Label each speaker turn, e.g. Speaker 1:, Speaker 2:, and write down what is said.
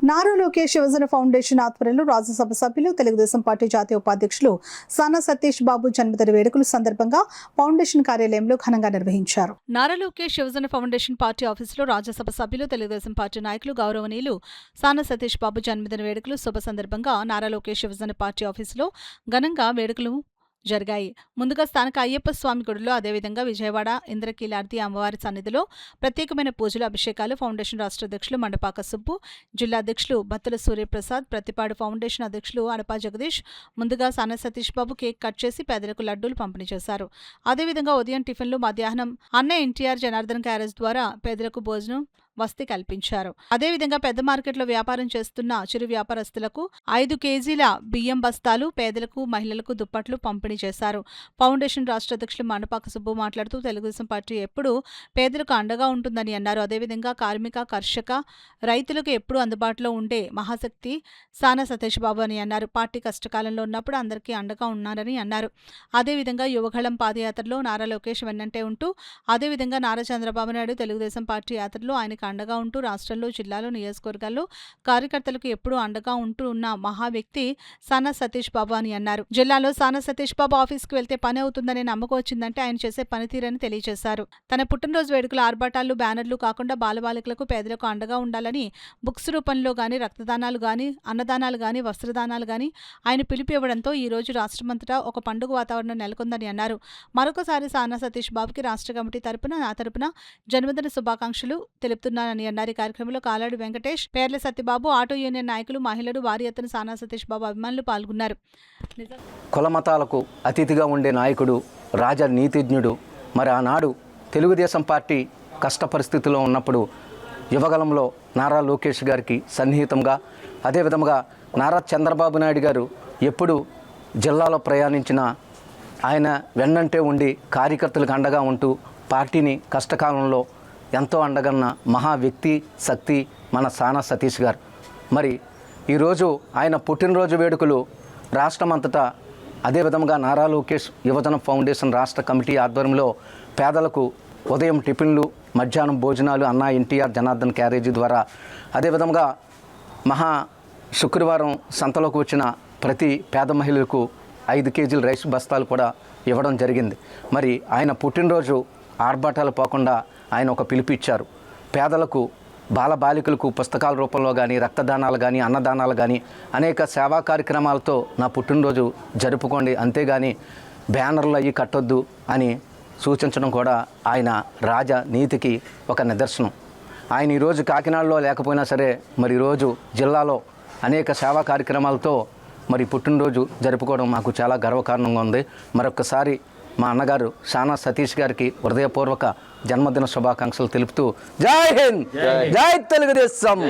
Speaker 1: నారా లోకేష్ యువజన ఫౌండేషన్ ఆధ్వర్యంలో రాజ్యసభ సభ్యులు తెలుగుదేశం పార్టీ జాతీయ ఉపాధ్యక్షులు సానా సతీష్ బాబు జన్మదిన వేడుకల సందర్భంగా ఫౌండేషన్ కార్యాలయంలో ఘనంగా నిర్వహించారు. నారా లోకేష్ యువజన ఫౌండేషన్ పార్టీ ఆఫీసులో రాజ్యసభ సభ్యులు తెలుగుదేశం పార్టీ నాయకులు గౌరవనీయులు సానా సతీష్ బాబు జన్మదిన వేడుకలు శుభ సందర్భంగా నారా లోకేష్ యువజన పార్టీ ఆఫీసులో ఘనంగా వేడుకలు జరిగాయి. ముందుగా స్థానిక అయ్యప్ప స్వామి గుడిలో, అదేవిధంగా విజయవాడ ఇంద్రకీలార్తి అమ్మవారి సన్నిధిలో ప్రత్యేకమైన పూజలు, అభిషేకాలు ఫౌండేషన్ రాష్ట్ర అధ్యక్షులు మండపాక సుబ్బు, జిల్లా అధ్యక్షులు బత్తుల సూర్యప్రసాద్, ప్రతిపాడు ఫౌండేషన్ అధ్యక్షులు అడపా జగదీష్ ముందుగా సానా సతీష్ బాబు కేక్ కట్ చేసి పేదలకు లడ్డూలు పంపిణీ చేశారు. అదేవిధంగా ఉదయం టిఫిన్లు, మధ్యాహ్నం అన్న ఎన్టీఆర్ జనార్దన్ క్యారేజ్ ద్వారా పేదలకు భోజనం వసతి కల్పించారు. అదేవిధంగా పెద్ద మార్కెట్లో వ్యాపారం చేస్తున్న చిరు వ్యాపారస్తులకు 5 కేజీల బియ్యం బస్తాలు, పేదలకు మహిళలకు దుప్పట్లు పంపిణీ చేశారు. ఫౌండేషన్ రాష్ట్ర అధ్యక్షులు మండపాక సుబ్బు మాట్లాడుతూ తెలుగుదేశం పార్టీ ఎప్పుడూ పేదలకు అండగా ఉంటుందని అన్నారు. అదేవిధంగా కార్మిక, కర్షక, రైతులకు ఎప్పుడూ అందుబాటులో ఉండే మహాశక్తి సానా సతీష్ బాబు అని అన్నారు. పార్టీ కష్టకాలంలో ఉన్నప్పుడు అందరికీ అండగా ఉన్నారని అన్నారు. అదేవిధంగా యువగళం పాదయాత్రలో నారా లోకేష్ వెన్నంటే ఉంటూ, అదేవిధంగా నారా చంద్రబాబు నాయుడు తెలుగుదేశం పార్టీ యాత్రలో ఆయనకు అండగా ఉంటూ రాష్ట్రంలో, జిల్లాలో, నియోజకవర్గాల్లో కార్యకర్తలకు ఎప్పుడూ అండగా ఉంటూ ఉన్న మహా వ్యక్తి సానా సతీష్ బాబు అని అన్నారు. జిల్లాలో సానా సతీష్ బాబు ఆఫీస్కి వెళ్తే పని అవుతుందనే నమ్మకం వచ్చిందంటే ఆయన చేసే పనితీరని తెలియజేశారు. తన పుట్టినరోజు వేడుకల ఆర్భాటాలు, బ్యానర్లు కాకుండా బాలబాలికలకు, పేదలకు అండగా ఉండాలని బుక్స్ రూపంలో గానీ, రక్తదానాలు గానీ, అన్నదానాలు గానీ, వస్త్రదానాలు గానీ ఆయన పిలుపు ఇవ్వడంతో ఈ రోజు రాష్ట్రమంతటా ఒక పండుగ వాతావరణం నెలకొందని అన్నారు. మరొకసారి సానా సతీష్ బాబుకి రాష్ట్ర కమిటీ తరపున, నా తరపున జన్మదిన శుభాకాంక్షలు తెలుపుతున్నానని అన్నారు. ఈ కార్యక్రమంలో కాలాడి వెంకటేష్, పేర్ల సత్యబాబు, ఆటో యూనియన్ నాయకులు, మహిళలు, భారీ ఎత్తున సానా సతీష్ బాబు అభిమానులు పాల్గొన్నారు.
Speaker 2: కులమతాలకు అతీతిగా ఉండే నాయకుడు, రాజనీతిజ్ఞుడు. మరి ఆనాడు తెలుగుదేశం పార్టీ కష్ట పరిస్థితిలో ఉన్నప్పుడు యువగలంలో నారా లోకేష్ గారికి సన్నిహితంగా, అదేవిధంగా నారా చంద్రబాబు నాయుడు గారు ఎప్పుడు జిల్లాలో ప్రయాణించిన ఆయన వెన్నంటే ఉండి కార్యకర్తలకు అండగా ఉంటూ పార్టీని కష్టకాలంలో ఎంతో అండగన్న మహా వ్యక్తి, శక్తి మన సానా సతీష్ గారు. మరి ఈరోజు ఆయన పుట్టినరోజు వేడుకలు రాష్ట్రమంతటా, అదేవిధంగా నారా లోకేష్ యువజన ఫౌండేషన్ రాష్ట్ర కమిటీ ఆధ్వర్యంలో పేదలకు ఉదయం టిఫిన్లు, మధ్యాహ్నం భోజనాలు అన్న ఎన్టీఆర్ జనార్దన్ క్యారేజీ ద్వారా, అదేవిధంగా శుక్రవారం సంతలోకి వచ్చిన ప్రతి పేద మహిళలకు 5 కేజీల రైస్ బస్తాలు కూడా ఇవ్వడం జరిగింది. మరి ఆయన పుట్టినరోజు ఆర్భాటాలు పోకుండా ఆయన ఒక పిలుపిచ్చారు. పేదలకు, బాలబాలికలకు పుస్తకాల రూపంలో కానీ, రక్తదానాలు కానీ, అన్నదానాలు కానీ అనేక సేవా కార్యక్రమాలతో నా పుట్టినరోజు జరుపుకోండి, అంతేగాని బ్యానర్లు అయ్యి కట్టొద్దు అని సూచించడం కూడా ఆయన రాజనీతికి ఒక నిదర్శనం. ఆయన ఈరోజు కాకినాడలో లేకపోయినా సరే మరి ఈరోజు జిల్లాలో అనేక సేవా కార్యక్రమాలతో మరి పుట్టినరోజు జరుపుకోవడం మాకు చాలా గర్వకారణంగా ఉంది. మరొకసారి మా అన్నగారు సానా సతీష్ గారికి హృదయపూర్వక జన్మదిన శుభాకాంక్షలు తెలుపుతూ జై హింద్, జై తెలుగుదేశం.